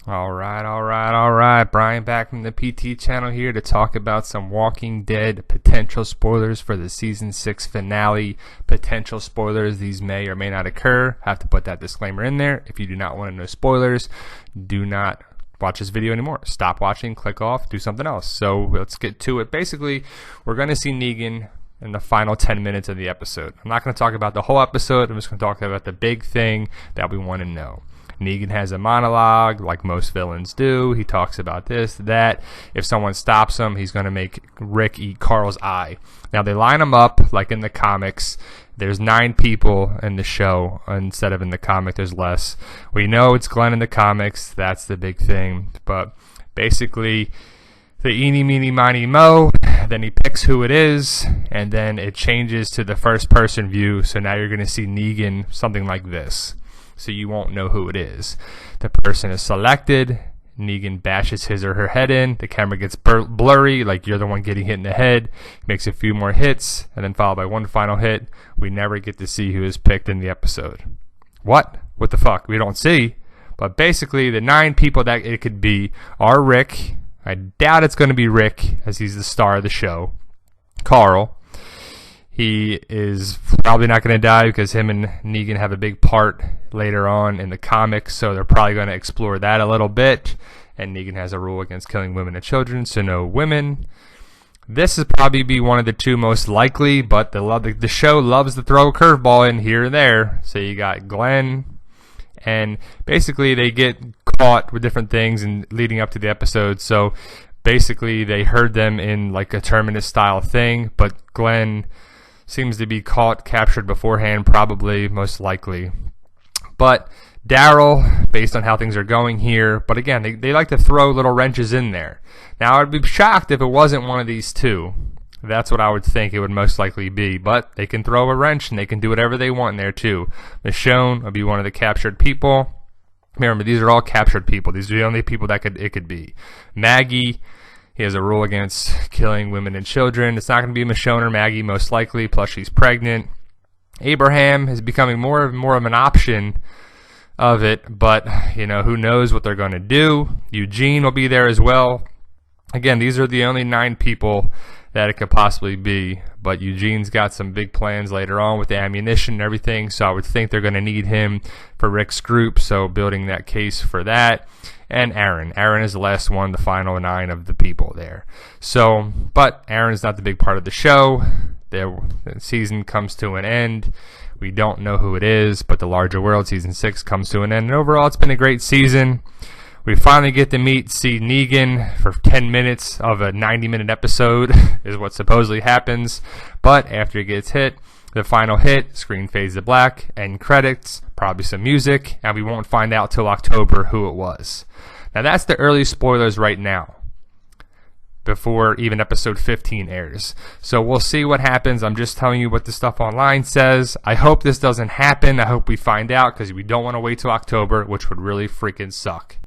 All right. Brian back from the PT channel here to talk about some Walking Dead potential spoilers for the season 6 finale. Potential spoilers, these may or may not occur. Have to put that disclaimer in there. If you do not want to know spoilers, do not watch this video anymore. Stop watching, click off, do something else. So let's get to it. Basically, we're going to see Negan in the final 10 minutes of the episode. I'm not going to talk about the whole episode. I'm just going to talk about the big thing that we want to know. Negan has a monologue like most villains do. He talks about this, that. If someone stops him, he's going to make Rick eat Carl's eye. Now, they line him up like in the comics. There's 9 people in the show instead of in the comic. There's less. We know it's Glenn in the comics. That's the big thing. But basically, the eeny, meeny, miny, mo. Then he picks who it is, and then it changes to the first-person view. So now you're going to see Negan something like this. So you won't know who it is. The person is selected. Negan bashes his or her head in. The camera gets blurry, like you're the one getting hit in the head. Makes a few more hits, and then followed by one final hit. We never get to see who is picked in the episode. What the fuck? We don't see. But basically, the 9 people that it could be are Rick. I doubt it's going to be Rick, as he's the star of the show. Carl. He is probably not going to die because him and Negan have a big part later on in the comics, so they're probably going to explore that a little bit. And Negan has a rule against killing women and children, so no women. This is probably be one of the 2 most likely, but the show loves to throw a curveball in here and there. So you got Glenn, and basically they get caught with different things and leading up to the episode. So basically they heard them in like a Terminus style thing, but Glenn seems to be captured beforehand, probably, most likely. But Daryl, based on how things are going here, but again, they like to throw little wrenches in there. Now, I'd be shocked if it wasn't one of these 2. That's what I would think it would most likely be. But they can throw a wrench, and they can do whatever they want in there, too. Michonne will be one of the captured people. Remember, these are all captured people. These are the only people that it could be. Maggie. He has a rule against killing women and children. It's not going to be Michonne or Maggie, most likely, plus she's pregnant. Abraham is becoming more of an option of it, but, who knows what they're going to do. Eugene will be there as well. Again, these are the only 9 people that it could possibly be, but Eugene's got some big plans later on with the ammunition and everything, so I would think they're going to need him for Rick's group, so building that case for that. And Aaron. Aaron is the last one, the final 9 of the people there. So, but Aaron's not the big part of the show. The season comes to an end. We don't know who it is, but the larger world, season 6, comes to an end. And overall, it's been a great season. We finally get to see Negan for 10 minutes of a 90-minute episode is what supposedly happens. But after he gets hit, the final hit, screen fades to black, end credits, probably some music, and we won't find out till October who it was. Now that's the early spoilers right now, before even episode 15 airs. So we'll see what happens. I'm just telling you what the stuff online says. I hope this doesn't happen. I hope we find out, because we don't want to wait till October, which would really freaking suck.